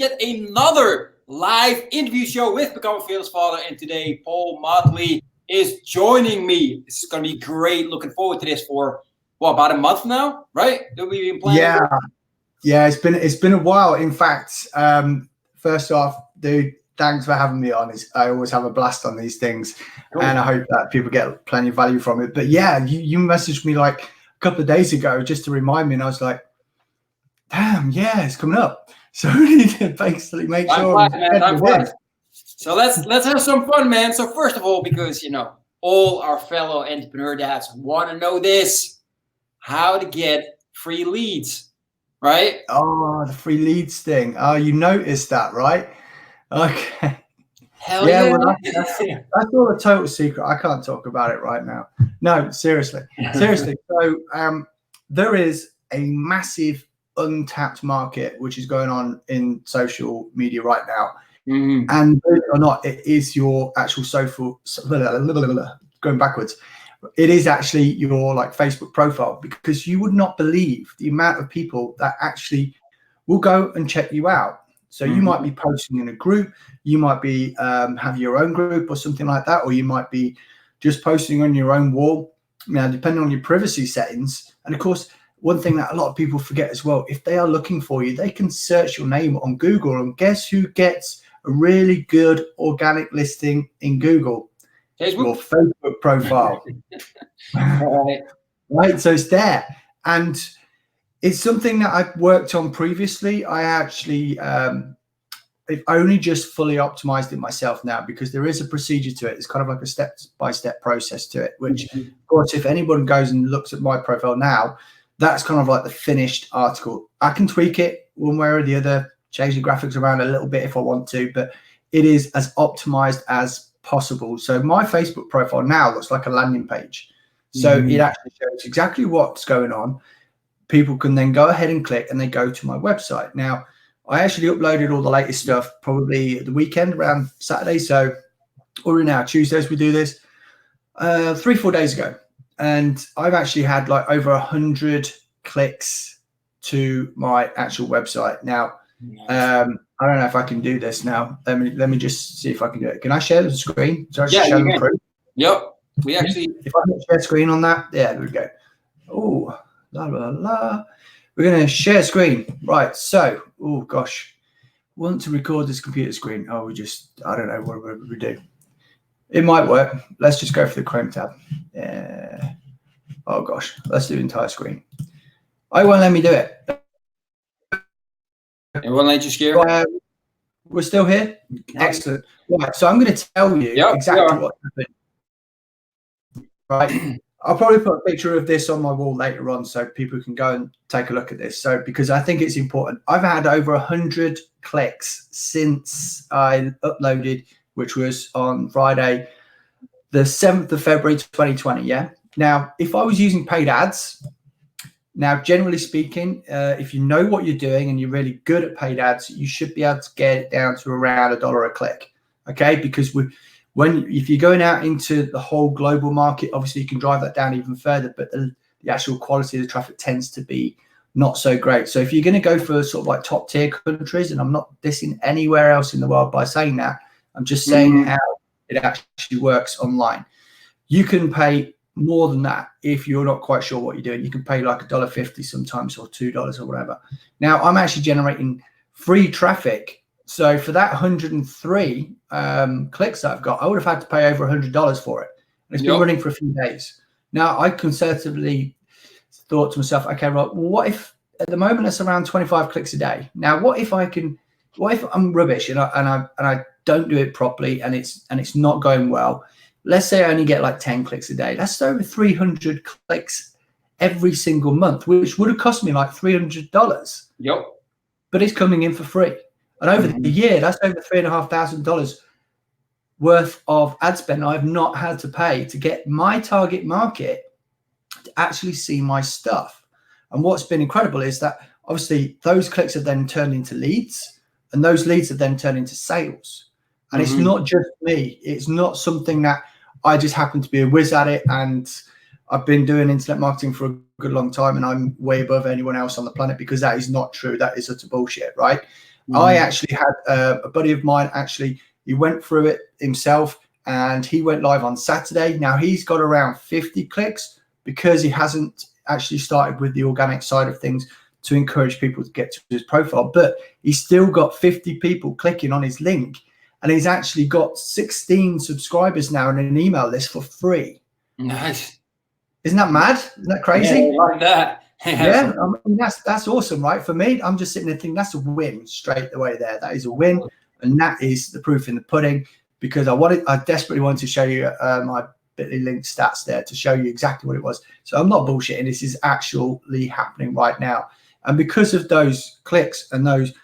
yet another live interview show with Become a Fearless Father. And today, Paul Mottley is joining me. This is going to be great. Looking forward to this for, about a month now, right? That we've been planning. Yeah, it's been a while. In fact, first off, dude, thanks for having me on. I always have a blast on these things, cool. And I hope that people get plenty of value from it. But yeah, you messaged me like a couple of days ago just to remind me, and I was like, damn, yeah, it's coming up. So we need to basically make sure. So let's have some fun, man. So first of all, because all our fellow entrepreneur dads want to know this: how to get free leads, right? Oh, the free leads thing. Oh, you noticed that, right? Okay. Hell yeah. Well, that's all a total secret. I can't talk about it right now. No, seriously. So there is a massive untapped market which is going on in social media right now. Mm-hmm. And believe it or not, it is your actual going backwards. It is actually your like Facebook profile, because you would not believe the amount of people that actually will go and check you out. So you might be posting in a group, you might be have your own group or something like that, or you might be just posting on your own wall, depending on your privacy settings. And of course, one thing that a lot of people forget as well, if they are looking for you, they can search your name on Google, and guess who gets a really good organic listing in Google? Facebook. Your Facebook profile. Right, so it's there. And it's something that I've worked on previously. I actually, I've only just fully optimized it myself now, because there is a procedure to it. It's kind of like a step-by-step process to it, which, of course, if anyone goes and looks at my profile now, that's kind of like the finished article. I can tweak it one way or the other, change the graphics around a little bit if I want to, but it is as optimized as possible. So my Facebook profile now looks like a landing page. So it actually shows exactly what's going on. People can then go ahead and click, and they go to my website. Now, I actually uploaded all the latest stuff probably at the weekend around Saturday. So we're now Tuesdays we do this 3-4 days ago. And I've actually had like over 100 clicks to my actual website. Now, I don't know if I can do this now. Let me just see if I can do it. Can I share the screen? So I show them proof. Yep. We actually, if I can share screen on that, yeah, there we go. Oh, la la la. We're going to share screen. Right. So, oh gosh, want to record this computer screen. Oh, I don't know what we do. It might work. Let's just go for the Chrome tab. Yeah. Oh gosh, let's do entire screen. I won't let me do it. It won't let you share. We're still here. Excellent. Right. So I'm going to tell you exactly what happened. Right. I'll probably put a picture of this on my wall later on so people can go and take a look at this. So, because I think it's important. I've had over 100 clicks since I uploaded, which was on Friday, the 7th of February, 2020. Yeah. Now, if I was using paid ads, now, generally speaking, if you know what you're doing and you're really good at paid ads, you should be able to get it down to around $1 a click. Okay. Because if you're going out into the whole global market, obviously you can drive that down even further, but the actual quality of the traffic tends to be not so great. So if you're going to go for sort of like top tier countries, and I'm not dissing anywhere else in the world by saying that, I'm just saying how it actually works online. You can pay more than that if you're not quite sure what you're doing. You can pay like $1.50 sometimes, or $2 or whatever. Now, I'm actually generating free traffic. So for that 103 clicks that I've got, I would have had to pay over $100 for it. And it's been running for a few days. Now, I conservatively thought to myself, okay, well, what if at the moment it's around 25 clicks a day? Now, what if I'm rubbish and I don't do it properly and it's not going well? Let's say I only get like 10 clicks a day. That's over 300 clicks every single month, which would have cost me like $300. Yep. But it's coming in for free. And over the year, that's over $3,500 worth of ad spend I've not had to pay to get my target market to actually see my stuff. And what's been incredible is that obviously those clicks have then turned into leads, and those leads have then turned into sales. And it's not just me. It's not something that I just happen to be a whiz at it, and I've been doing internet marketing for a good long time and I'm way above anyone else on the planet, because that is not true. That is utter bullshit, right? I actually had a buddy of mine, actually, he went through it himself and he went live on Saturday. Now he's got around 50 clicks because he hasn't actually started with the organic side of things to encourage people to get to his profile, but he's still got 50 people clicking on his link, and he's actually got 16 subscribers now in an email list for free. Nice. Isn't that mad? Isn't that crazy? Yeah, like that. Yeah, I mean, that's awesome, right? For me, I'm just sitting there thinking that's a win straight away there. That is a win, and that is the proof in the pudding, because I desperately wanted to show you my Bitly link stats there to show you exactly what it was. So I'm not bullshitting. This is actually happening right now. And because of those clicks and those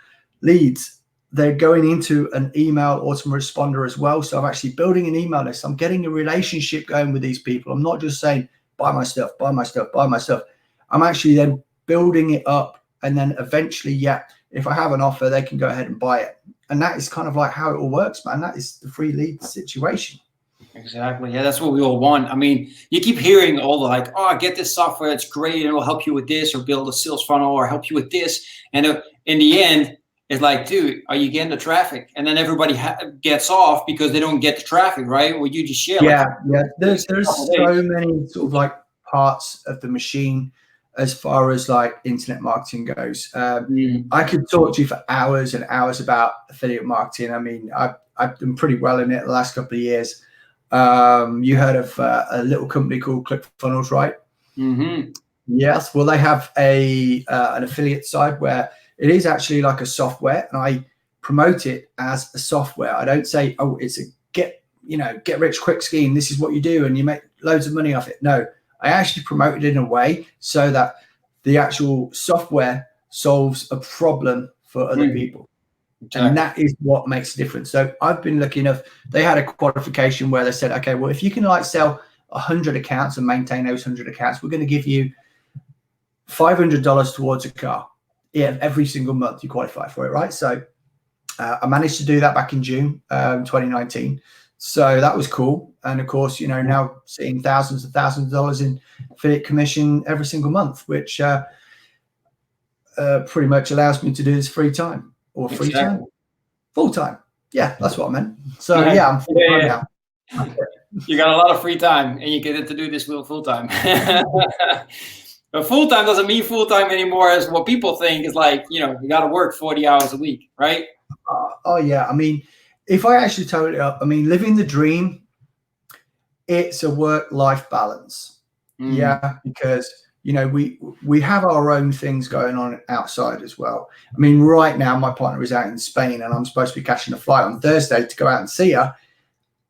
leads, they're going into an email autoresponder as well. So I'm actually building an email list. I'm getting a relationship going with these people. I'm not just saying, buy my stuff, buy my stuff, buy my stuff. I'm actually then building it up. And then eventually, yeah, if I have an offer, they can go ahead and buy it. And that is kind of like how it all works, man. That is the free lead situation. Exactly. Yeah, that's what we all want. I mean, you keep hearing all the like, oh, get this software, it's great, and it will help you with this, or build a sales funnel, or help you with this. And in the end, it's like, dude, are you getting the traffic? And then everybody gets off because they don't get the traffic, right? Well, you just share. Yeah, yeah. There's so many sort of like parts of the machine as far as like internet marketing goes. I could talk to you for hours and hours about affiliate marketing. I mean, I've done pretty well in it the last couple of years. You heard of a little company called ClickFunnels, right? Mm-hmm. Yes. Well, they have an affiliate side where it is actually like a software, and I promote it as a software. I don't say, oh, it's a get rich quick scheme. This is what you do, and you make loads of money off it. No, I actually promote it in a way so that the actual software solves a problem for other people. Exactly. And that is what makes a difference. So I've been lucky enough, they had a qualification where they said, okay, well, if you can like sell 100 accounts and maintain those 100 accounts, we're going to give you $500 towards a car. Yeah, every single month you qualify for it, right? So I managed to do that back in June 2019. So that was cool. And of course, now seeing thousands and thousands of dollars in affiliate commission every single month, which pretty much allows me to do this free time. Or free time, full time. Yeah, that's what I meant. So yeah, I'm full time now. You got a lot of free time, and you get to do this full time. But full time doesn't mean full time anymore, as what people think is like. You got to work 40 hours a week, right? Oh yeah. I mean, if I actually total it up, I mean, living the dream, it's a work-life balance. Yeah, because we have our own things going on outside as well. I mean, right now, my partner is out in Spain, and I'm supposed to be catching a flight on Thursday to go out and see her.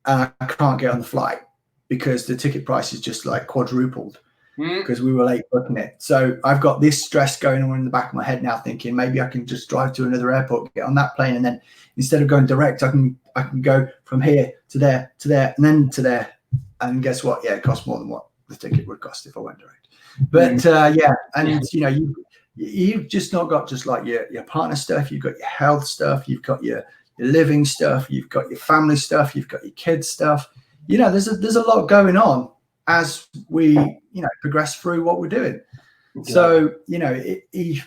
And I can't get on the flight because the ticket price is just like quadrupled because we were late booking it. So I've got this stress going on in the back of my head now, thinking maybe I can just drive to another airport, get on that plane, and then instead of going direct, I can go from here to there, and then to there. And guess what? Yeah, it costs more than what the ticket would cost if I went direct. But yeah, and you've just not got just like your partner stuff. You've got your health stuff. You've got your living stuff. You've got your family stuff. You've got your kids stuff. There's a lot going on as we progress through what we're doing. Okay. So you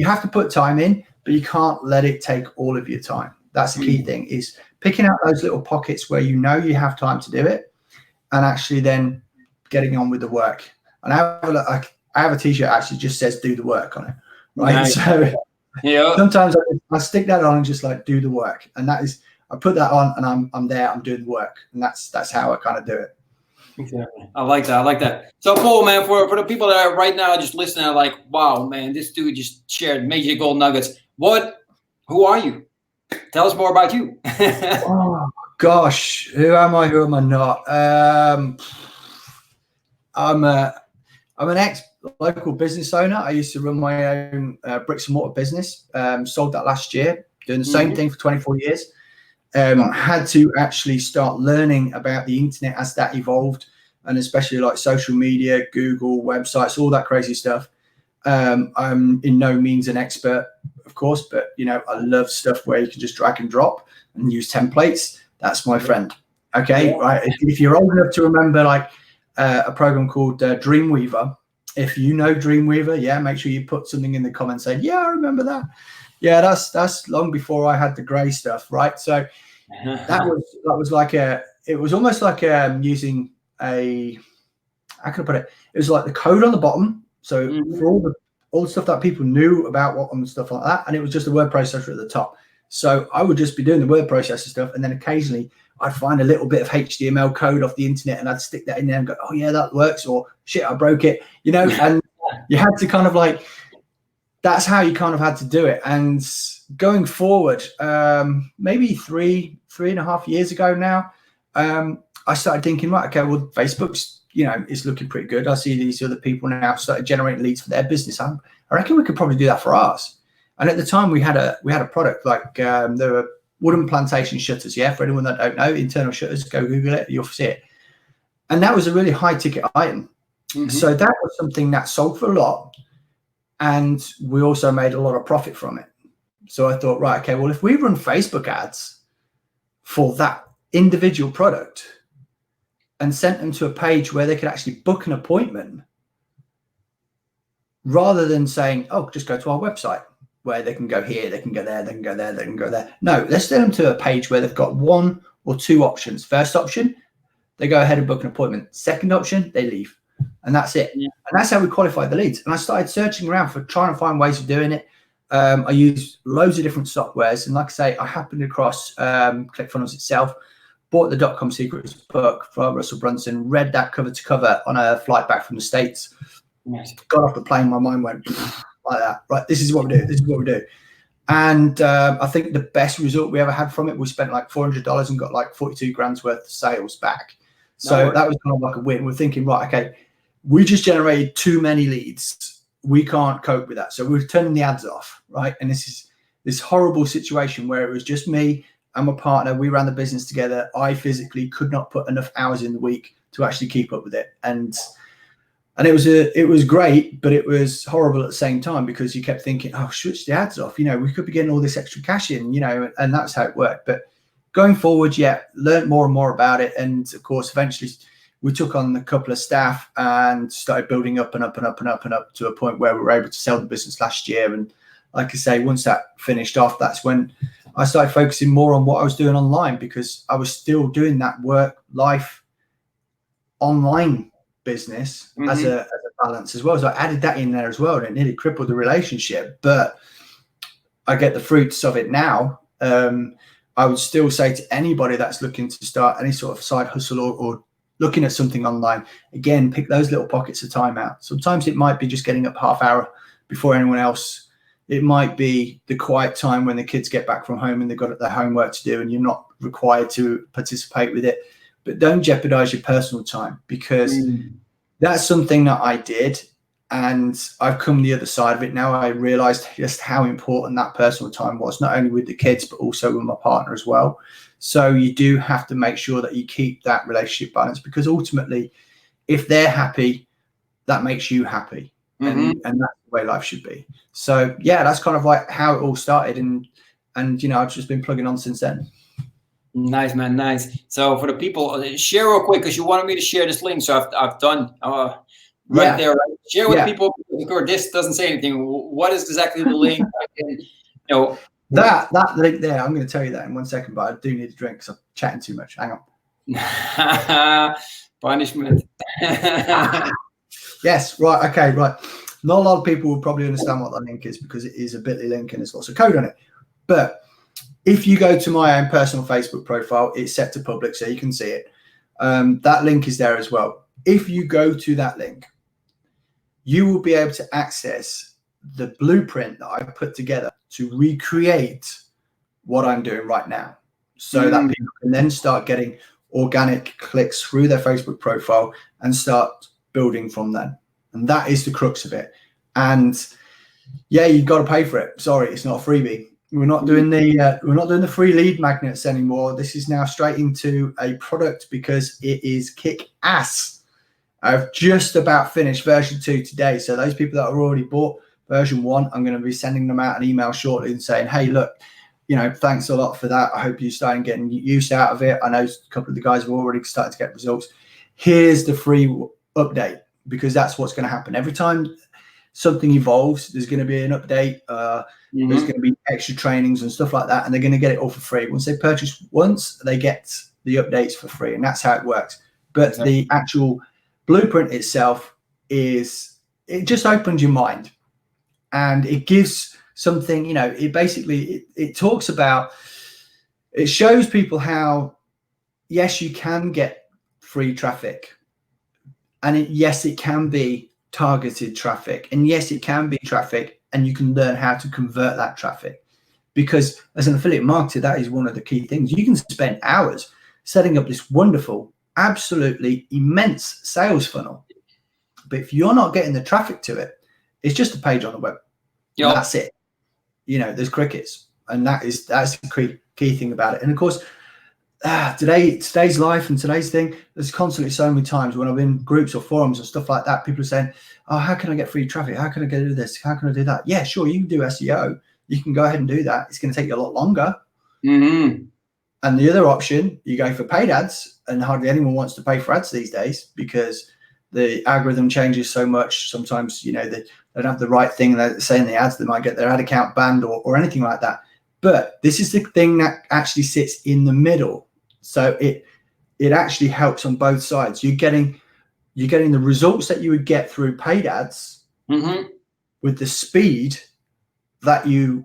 have to put time in, but you can't let it take all of your time. That's the key thing, is picking out those little pockets where you have time to do it, and actually then getting on with the work. And I have a T-shirt actually just says "do the work" on it, right? Nice. So sometimes I stick that on and just like do the work, and that is, I put that on and I'm there, I'm doing the work, and that's how I kind of do it. Exactly. I like that. So Paul, man, for the people that are right now just listening, are like, wow, man, this dude just shared major gold nuggets. Who are you? Tell us more about you. Oh gosh, who am I? Who am I not? I'm an ex-local business owner. I used to run my own bricks and mortar business. Sold that last year, doing the same thing for 24 years. Had to actually start learning about the internet as that evolved, and especially like social media, Google, websites, all that crazy stuff. I'm in no means an expert, of course, but I love stuff where you can just drag and drop and use templates. That's my friend. Okay, right. If you're old enough to remember, like a program called Dreamweaver. If you know Dreamweaver, make sure you put something in the comments saying, yeah, I remember that. Yeah, that's long before I had the grey stuff, right? So that was like it was almost like using a, how can I put it? It was like the code on the bottom. So for all the stuff that people knew about what and stuff like that, and it was just a word processor at the top. So I would just be doing the word processor stuff, and then occasionally I'd find a little bit of HTML code off the internet, and I'd stick that in there and go, "Oh yeah, that works," or "Shit, I broke it," you know. And you had to kind of like, that's how you kind of had to do it. And going forward, maybe three and a half years ago now, I started thinking, right, okay, well, Facebook's, you know, it's looking pretty good. I see these other people now started generating leads for their business. I reckon we could probably do that for ours. And at the time, we had a product like there were wooden plantation shutters. Yeah, for anyone that don't know, internal shutters, go Google it, you'll see it. And that was a really high ticket item. So that was something that sold for a lot, and we also made a lot of profit from it. So I thought, right, okay, well, if we run Facebook ads for that individual product and sent them to a page where they could actually book an appointment, rather than saying, oh, just go to our website where they can go here, they can go there, they can go there, they can go there. No, let's send them to a page where they've got one or two options. First option, they go ahead and book an appointment. Second option, they leave. And that's it. Yeah. And that's how we qualified the leads. And I started searching around for trying to find ways of doing it. I used loads of different softwares. And like I say, I happened across ClickFunnels itself, bought the .com Secrets book from Russell Brunson, read that cover to cover on a flight back from the States. Nice. Got off the plane, my mind went like that. Right, this is what we do. This is what we do. And I think the best result we ever had from it, we spent like $400 and got like 42 grand's worth of sales back. So that was kind of like a win. We're thinking, right, okay, we just generated too many leads. We can't cope with that. So we're turning the ads off, right? And this is this horrible situation where it was just me and my partner. We ran the business together. I physically could not put enough hours in the week to actually keep up with it. And it was great, but it was horrible at the same time, because you kept thinking, oh, switch the ads off. You know, we could be getting all this extra cash in, you know, and that's how it worked. But going forward, yeah, learned more and more about it. And of course, eventually we took on a couple of staff and started building up and up and up and up and up to a point where we were able to sell the business last year. And like I say, once that finished off, that's when I started focusing more on what I was doing online, because I was still doing that work life online business as a balance as well. So I added that in there as well, and it nearly crippled the relationship, but I get the fruits of it now. I would still say to anybody that's looking to start any sort of side hustle or looking at something online, again, pick those little pockets of time out. Sometimes it might be just getting up half hour before anyone else. It might be the quiet time when the kids get back from home and they've got their homework to do and you're not required to participate with it. But don't jeopardize your personal time, because that's something that I did, and I've come the other side of it now. I realized just how important that personal time was, not only with the kids, but also with my partner as well. So you do have to make sure that you keep that relationship balance, because ultimately, if they're happy, that makes you happy. And that's the way life should be. So yeah, that's kind of like how it all started. And you know, I've just been plugging on since then. Nice, man. Nice. So for the people, share real quick, because you wanted me to share this link. So I've done there. Right? Share with people, because this doesn't say anything. What is exactly the link? That link there, I'm going to tell you that in 1 second, but I do need a drink because I'm chatting too much. Hang on. Punishment. Yes, right. Okay, right. Not a lot of people will probably understand what that link is, because it is a bit.ly link and there's lots of code on it. But if you go to my own personal Facebook profile, it's set to public so you can see it. That link is there as well. If you go to that link, you will be able to access the blueprint that I've put together to recreate what I'm doing right now, so that people can then start getting organic clicks through their Facebook profile and start building from then. And that is the crux of it. And yeah, you've got to pay for it. Sorry, it's not a freebie. We're not doing the free lead magnets anymore. This is now straight into a product, because it is kick ass. I've just about finished version 2 today. So those people that have already bought version 1, I'm going to be sending them out an email shortly and saying, hey, look, you know, thanks a lot for that. I hope you started getting use out of it. I know a couple of the guys have already started to get results. Here's the free update, because that's what's going to happen every time something evolves, there's going to be an update, there's going to be extra trainings and stuff like that, and they're going to get it all for free. Once they purchase once, they get the updates for free, and that's how it works. But the actual blueprint itself it just opens your mind, and it gives something, you know, it basically, it talks about, it shows people how, yes, you can get free traffic, and yes, it can be targeted traffic, and yes, it can be traffic, and you can learn how to convert that traffic, because as an affiliate marketer, that is one of the key things. You can spend hours setting up this wonderful, absolutely immense sales funnel, but if you're not getting the traffic to it, it's just a page on the web. Yep. That's it. You know, there's crickets, and that's the key thing about it. And of course, today's life and today's thing, there's constantly so many times when I'm in groups or forums and stuff like that, people are saying, oh, how can I get free traffic? How can I do this? How can I do that? Yeah, sure, you can do SEO. You can go ahead and do that. It's going to take you a lot longer. And the other option, you go for paid ads, and hardly anyone wants to pay for ads these days because the algorithm changes so much. Sometimes, you know, they don't have the right thing. They're saying the ads, they might get their ad account banned or anything like that. But this is the thing that actually sits in the middle. So it actually helps on both sides. You're getting the results that you would get through paid ads with the speed that you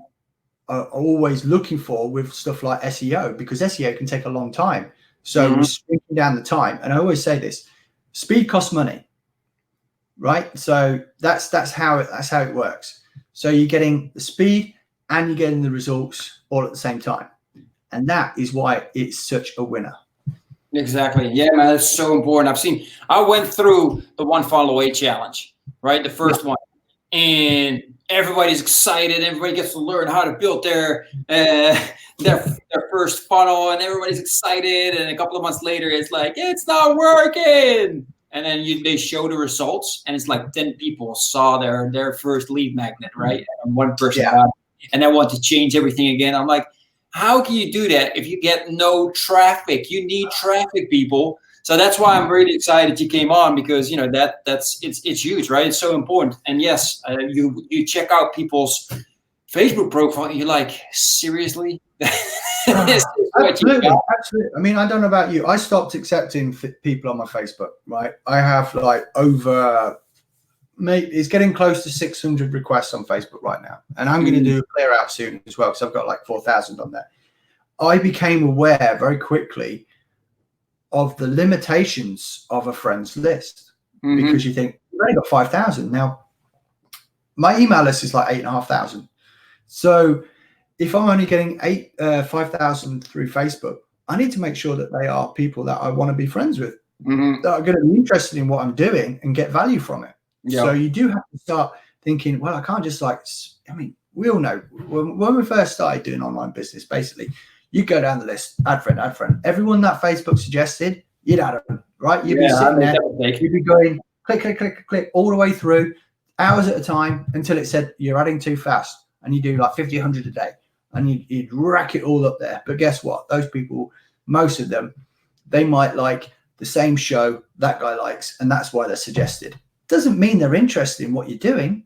are always looking for with stuff like SEO, because SEO can take a long time. So we're shrinking down the time. And I always say this: speed costs money, right? So that's how it works. So you're getting the speed and you're getting the results all at the same time, and that is why it's such a winner. Exactly. Yeah, man, it's so important. I went through the one funnel away challenge, right? The first one, and everybody's excited. Everybody gets to learn how to build their first funnel, and everybody's excited. And a couple of months later, it's like, it's not working. And then they show the results, and it's like 10 people saw their first lead magnet, right? And one person got it, and I want to change everything again. I'm like, how can you do that if you get no traffic? You need traffic, people. So that's why I'm really excited you came on, because, you know, it's huge, right? It's so important. And yes, you check out people's Facebook profile, and you're like, seriously? Absolutely. I mean, I don't know about you. I stopped accepting people on my Facebook, right? I have like it's getting close to 600 requests on Facebook right now. And I'm going to do a clear out soon as well, because I've got like 4,000 on there. I became aware very quickly of the limitations of a friends list, because you think, you've only got 5,000. Now, my email list is like 8,500. So if I'm only getting 5,000 through Facebook, I need to make sure that they are people that I want to be friends with, that are going to be interested in what I'm doing and get value from it. Yep. So you do have to start thinking, well, I can't just we all know when we first started doing online business, basically, you go down the list, add friend. Everyone that Facebook suggested, you'd add them, right? You'd be sitting there, you'd be going click all the way through, hours at a time, until it said you're adding too fast, and you do like 50, 100 a day, and you'd rack it all up there. But guess what? Those people, most of them, they might like the same show that guy likes, and that's why they're suggested. Doesn't mean they're interested in what you're doing.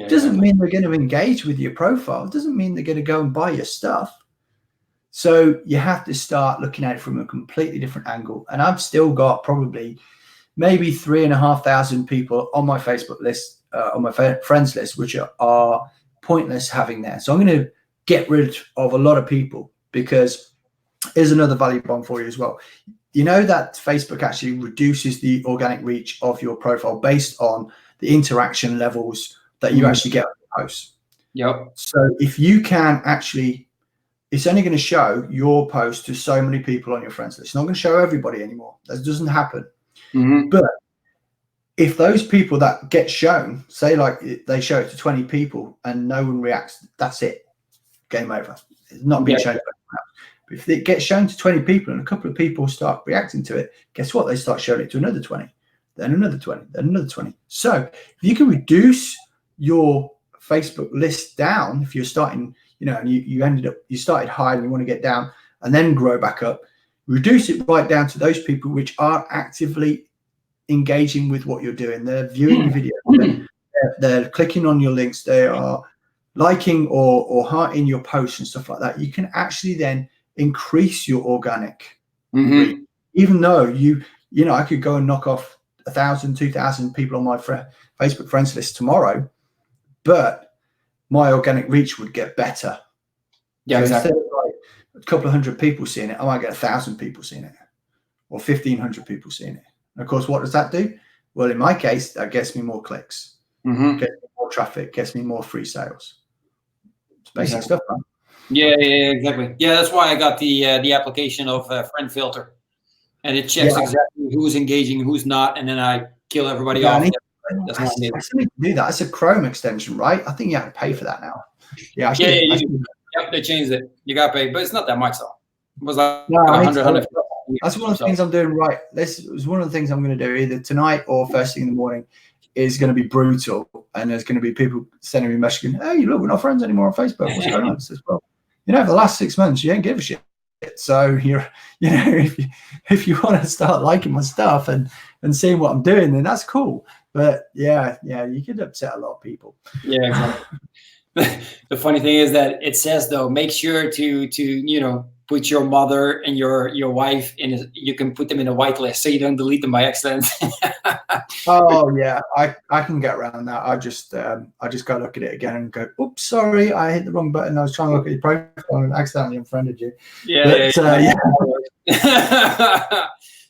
Doesn't mean they're going to engage with your profile. Doesn't mean they're going to go and buy your stuff. So you have to start looking at it from a completely different angle. And I've still got probably maybe 3,500 people on my Facebook list, on my friends list, which are pointless having there. So I'm going to get rid of a lot of people, because here's another value bomb for you as well. You know that Facebook actually reduces the organic reach of your profile based on the interaction levels that you actually get on your posts. Yep. So if you can actually, it's only going to show your post to so many people on your friends list. It's not going to show everybody anymore. That doesn't happen. But if those people that get shown, say like they show it to 20 people and no one reacts, that's it. Game over. It's not being shown to anyone else. But if it gets shown to 20 people and a couple of people start reacting to it, guess what? They start showing it to another 20, then another 20, then another 20. So if you can reduce your Facebook list down, if you're starting, you know, and you started high and you want to get down and then grow back up, reduce it right down to those people which are actively engaging with what you're doing. They're viewing your video, they're they're clicking on your links, they are liking or hearting your posts and stuff like that, you can actually then increase your organic reach. Even though I could go and knock off 1,000, 2,000 people on my Facebook friends list tomorrow, but my organic reach would get better. Yeah, so exactly. Instead of like a couple of hundred people seeing it, I might get 1,000 people seeing it, or 1,500 people seeing it. And of course, what does that do? Well, in my case, that gets me more clicks, gets me more traffic, gets me more free sales. It's basic stuff, man. Yeah, exactly. Yeah, that's why I got the application of Friend Filter, and it checks exactly who's engaging, who's not, and then I kill everybody off. I still need to do that. It's a Chrome extension, right? I think you have to pay for that now. Yeah, Yep, they changed it. You got to pay, but it's not that much though. It was like no, 100. That's one of the things I'm doing right. This is one of the things I'm going to do either tonight or first thing in the morning. Is going to be brutal, and there's going to be people sending me messages. Hey, look, we're not friends anymore on Facebook. What's going on? I says, well, for the last 6 months, you ain't give a shit. So if you want to start liking my stuff and seeing what I'm doing, then that's cool. But yeah, you could upset a lot of people. Yeah, exactly. The funny thing is that it says though, make sure to put your mother and your wife you can put them in a whitelist so you don't delete them by accident. Oh yeah, I can get around that. I just go look at it again and go, oops, sorry, I hit the wrong button. I was trying to look at your profile and accidentally unfriended you. Yeah,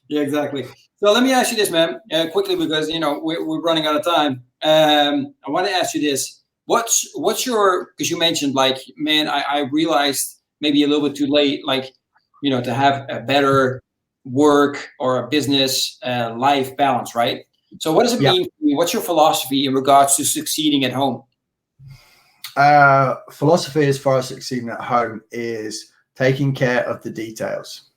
exactly. So let me ask you this, man, quickly, because we're running out of time. I want to ask you this. What's your, because you mentioned like, man, I realized maybe a little bit too late, like, to have a better work or a business life balance, right? So what does it mean for you? What's your philosophy in regards to succeeding at home? Philosophy as far as succeeding at home is taking care of the details.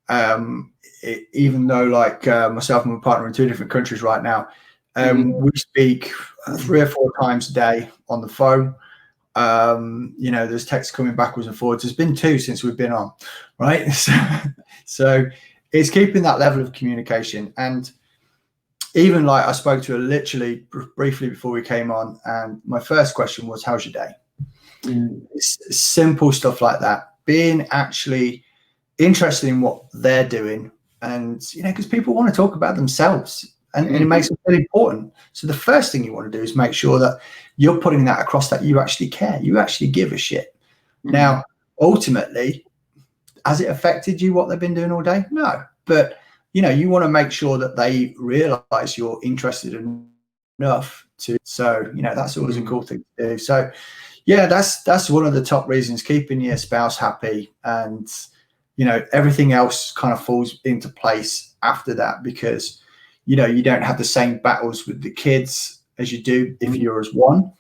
Even though like myself and my partner are in 2 different countries right now, we speak 3 or 4 times a day on the phone. There's texts coming backwards and forwards. There's been 2 since we've been on, right? So it's keeping that level of communication. And even like I spoke to her literally briefly before we came on, and my first question was, how's your day? It's simple stuff like that. Being actually interested in what they're doing, and because people want to talk about themselves. And it makes it really important. So the first thing you want to do is make sure that you're putting that across, that you actually care, you actually give a shit. Now, ultimately, has it affected you what they've been doing all day? No, but you want to make sure that they realize you're interested enough to. So that's always a cool thing to do. So yeah, that's one of the top reasons, keeping your spouse happy, and everything else kind of falls into place after that, because you don't have the same battles with the kids as you do if you're as one,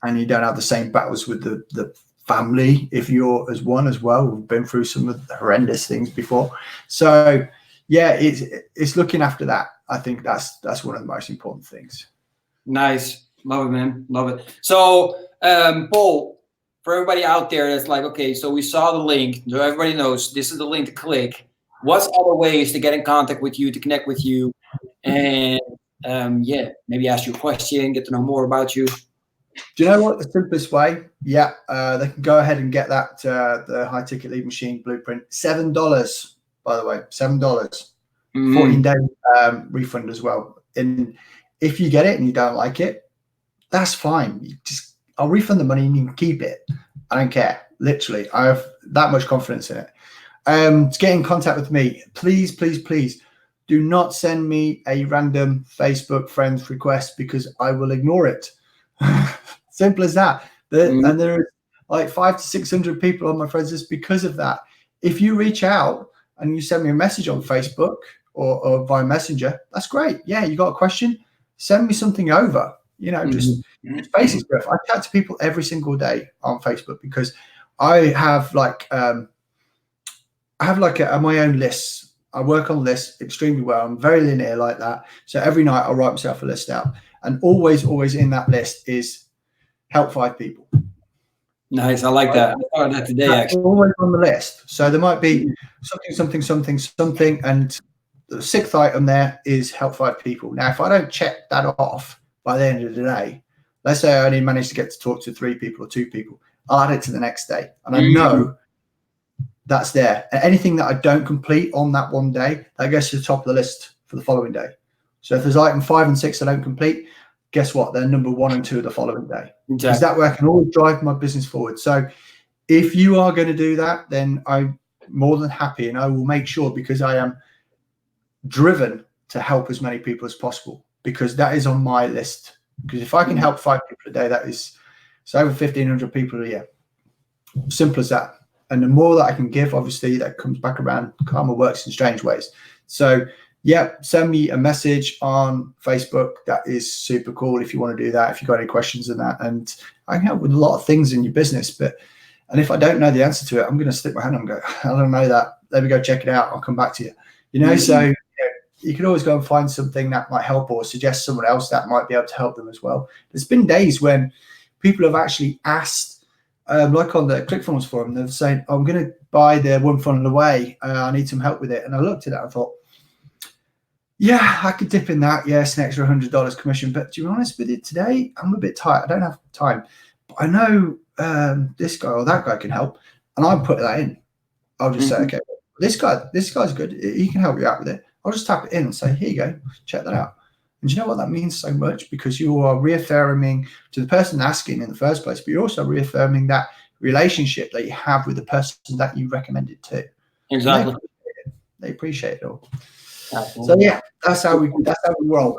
and you don't have the same battles with the family if you're as one as well. We've been through some of the horrendous things before. So yeah, it's looking after that. I think that's one of the most important things. Nice. Love it, man. Love it. So Paul, for everybody out there that's like, okay, so we saw the link, so everybody knows this is the link to click. What's other ways to get in contact with you, to connect with you, and maybe ask you a question, get to know more about you? Do you know what the simplest way? Yeah, they can go ahead and get that the high ticket lead machine blueprint. $7, by the way, $7. 14-day refund as well. And if you get it and you don't like it, that's fine. I'll refund the money and you can keep it. I don't care. Literally, I have that much confidence in it. To get in contact with me, please do not send me a random Facebook friends request, because I will ignore it. Simple as that. And there are like 500 to 600 people on my friends list because of that. If you reach out and you send me a message on Facebook or via Messenger, that's great. Yeah, you got a question? Send me something over. Just basic stuff. I chat to people every single day on Facebook, because I have my own lists. I work on lists extremely well. I'm very linear like that. So every night I'll write myself a list out, and always in that list is help 5 people. Nice. I like that. I started that today, actually. Always on the list. So there might be something, and the 6th item there is help 5 people. Now, if I don't check that off, by the end of the day, let's say I only managed to get to talk to 3 people or 2 people, I'll add it to the next day. And I know that's there. And anything that I don't complete on that one day, that goes to the top of the list for the following day. So if there's item 5 and 6 I don't complete, guess what? They're number 1 and 2 the following day. Because that way I can always drive my business forward. So if you are going to do that, then I'm more than happy, and I will make sure, because I am driven to help as many people as possible, because that is on my list. Because if I can help 5 people a day, that is over 1,500 people a year. Simple as that. And the more that I can give, obviously, that comes back around. Karma works in strange ways. So yeah, send me a message on Facebook. That is super cool if you want to do that, if you've got any questions on that. And I can help with a lot of things in your business. And if I don't know the answer to it, I'm going to stick my hand up and go, I don't know that. Let me go check it out. I'll come back to you. You know, so you can always go and find something that might help, or suggest someone else that might be able to help them as well. There's been days when people have actually asked, like on the ClickFunnels forum, they're saying, I'm going to buy the one funnel away. I need some help with it. And I looked at that and thought, yeah, I could dip in that. Yes, an extra $100 commission. But to be honest with you, today I'm a bit tight. I don't have time. But I know this guy or that guy can help, and I'll put that in. I'll just say, okay, this guy's good. He can help you out with it. I'll just tap it in and say, here you go, check that out. And do you know what that means so much? Because you are reaffirming to the person asking in the first place, but you're also reaffirming that relationship that you have with the person that you recommended to. Exactly. They appreciate it all. Absolutely. So yeah, that's how we roll.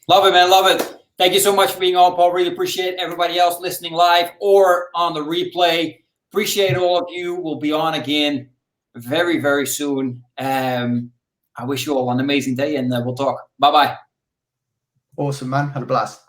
Love it, man. Love it. Thank you so much for being on, Paul. Really appreciate everybody else listening live or on the replay. Appreciate all of you. We'll be on again very, very soon. I wish you all an amazing day, and we'll talk. Bye-bye. Awesome, man. Had a blast.